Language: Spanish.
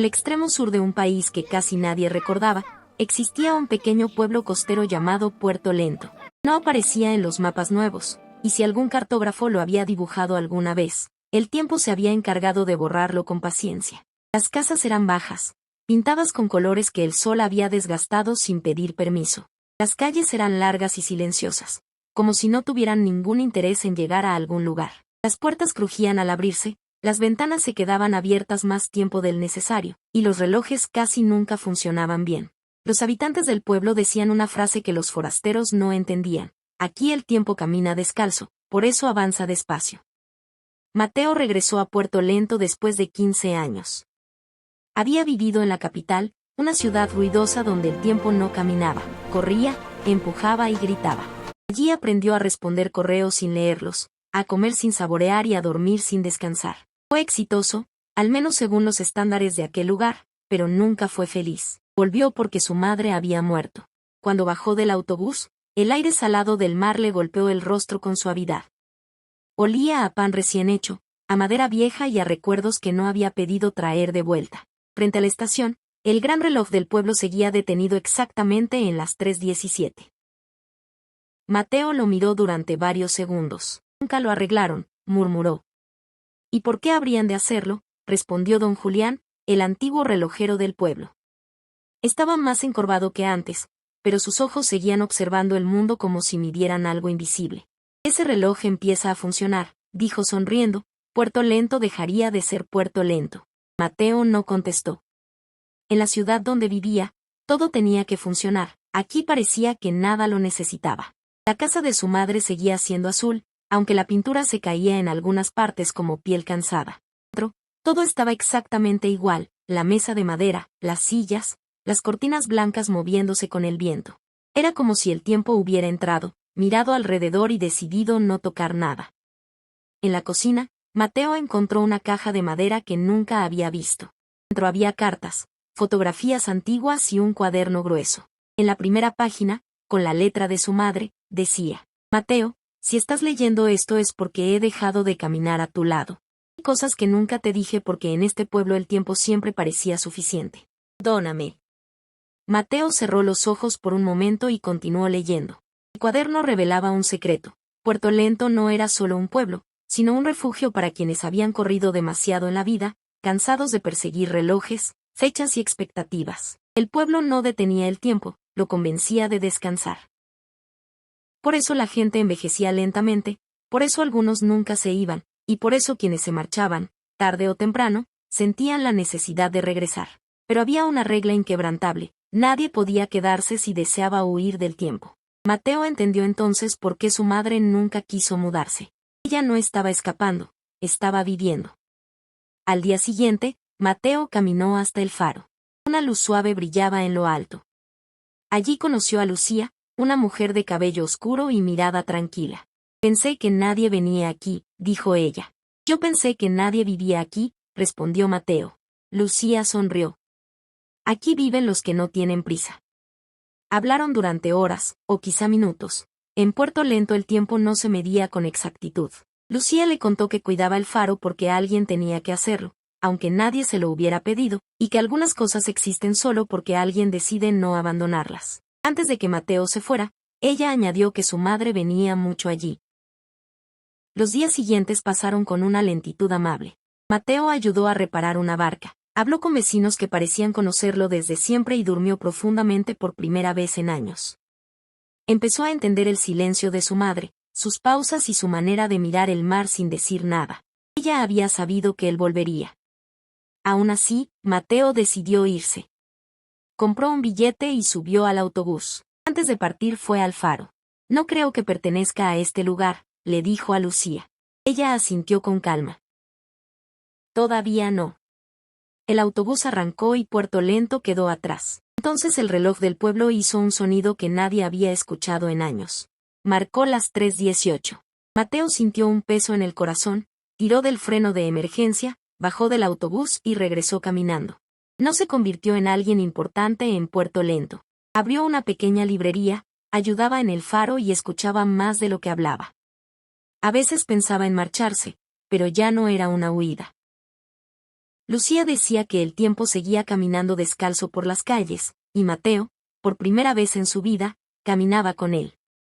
Al extremo sur de un país que casi nadie recordaba, existía un pequeño pueblo costero llamado Puerto Lento. No aparecía en los mapas nuevos, y si algún cartógrafo lo había dibujado alguna vez, el tiempo se había encargado de borrarlo con paciencia. Las casas eran bajas, pintadas con colores que el sol había desgastado sin pedir permiso. Las calles eran largas y silenciosas, como si no tuvieran ningún interés en llegar a algún lugar. Las puertas crujían al abrirse, las ventanas se quedaban abiertas más tiempo del necesario, y los relojes casi nunca funcionaban bien. Los habitantes del pueblo decían una frase que los forasteros no entendían: aquí el tiempo camina descalzo, por eso avanza despacio. Mateo regresó a Puerto Lento después de 15 años. Había vivido en la capital, una ciudad ruidosa donde el tiempo no caminaba, corría, empujaba y gritaba. Allí aprendió a responder correos sin leerlos, a comer sin saborear y a dormir sin descansar. Fue exitoso, al menos según los estándares de aquel lugar, pero nunca fue feliz. Volvió porque su madre había muerto. Cuando bajó del autobús, el aire salado del mar le golpeó el rostro con suavidad. Olía a pan recién hecho, a madera vieja y a recuerdos que no había pedido traer de vuelta. Frente a la estación, el gran reloj del pueblo seguía detenido exactamente en las 3:17. Mateo lo miró durante varios segundos. Nunca lo arreglaron, murmuró. ¿Y por qué habrían de hacerlo?, respondió don Julián, el antiguo relojero del pueblo. Estaba más encorvado que antes, pero sus ojos seguían observando el mundo como si midieran algo invisible. Ese reloj empieza a funcionar, dijo sonriendo. Puerto Lento dejaría de ser Puerto Lento. Mateo no contestó. En la ciudad donde vivía, todo tenía que funcionar. Aquí parecía que nada lo necesitaba. La casa de su madre seguía siendo azul, aunque la pintura se caía en algunas partes como piel cansada. Dentro, todo estaba exactamente igual: la mesa de madera, las sillas, las cortinas blancas moviéndose con el viento. Era como si el tiempo hubiera entrado, mirado alrededor y decidido no tocar nada. En la cocina, Mateo encontró una caja de madera que nunca había visto. Dentro había cartas, fotografías antiguas y un cuaderno grueso. En la primera página, con la letra de su madre, decía: Mateo, si estás leyendo esto es porque he dejado de caminar a tu lado. Hay cosas que nunca te dije porque en este pueblo el tiempo siempre parecía suficiente. Dóname. Mateo cerró los ojos por un momento y continuó leyendo. El cuaderno revelaba un secreto. Puerto Lento no era solo un pueblo, sino un refugio para quienes habían corrido demasiado en la vida, cansados de perseguir relojes, fechas y expectativas. El pueblo no detenía el tiempo, lo convencía de descansar. Por eso la gente envejecía lentamente, por eso algunos nunca se iban, y por eso quienes se marchaban, tarde o temprano, sentían la necesidad de regresar. Pero había una regla inquebrantable: nadie podía quedarse si deseaba huir del tiempo. Mateo entendió entonces por qué su madre nunca quiso mudarse. Ella no estaba escapando, estaba viviendo. Al día siguiente, Mateo caminó hasta el faro. Una luz suave brillaba en lo alto. Allí conoció a Lucía, una mujer de cabello oscuro y mirada tranquila. Pensé que nadie venía aquí, dijo ella. Yo pensé que nadie vivía aquí, respondió Mateo. Lucía sonrió. Aquí viven los que no tienen prisa. Hablaron durante horas, o quizá minutos. En Puerto Lento el tiempo no se medía con exactitud. Lucía le contó que cuidaba el faro porque alguien tenía que hacerlo, aunque nadie se lo hubiera pedido, y que algunas cosas existen solo porque alguien decide no abandonarlas. Antes de que Mateo se fuera, ella añadió que su madre venía mucho allí. Los días siguientes pasaron con una lentitud amable. Mateo ayudó a reparar una barca, habló con vecinos que parecían conocerlo desde siempre y durmió profundamente por primera vez en años. Empezó a entender el silencio de su madre, sus pausas y su manera de mirar el mar sin decir nada. Ella había sabido que él volvería. Aún así, Mateo decidió irse. Compró un billete y subió al autobús. Antes de partir fue al faro. No creo que pertenezca a este lugar, le dijo a Lucía. Ella asintió con calma. Todavía no. El autobús arrancó y Puerto Lento quedó atrás. Entonces el reloj del pueblo hizo un sonido que nadie había escuchado en años. Marcó las 3:18. Mateo sintió un peso en el corazón, tiró del freno de emergencia, bajó del autobús y regresó caminando. No se convirtió en alguien importante en Puerto Lento. Abrió una pequeña librería, ayudaba en el faro y escuchaba más de lo que hablaba. A veces pensaba en marcharse, pero ya no era una huida. Lucía decía que el tiempo seguía caminando descalzo por las calles, y Mateo, por primera vez en su vida, caminaba con él.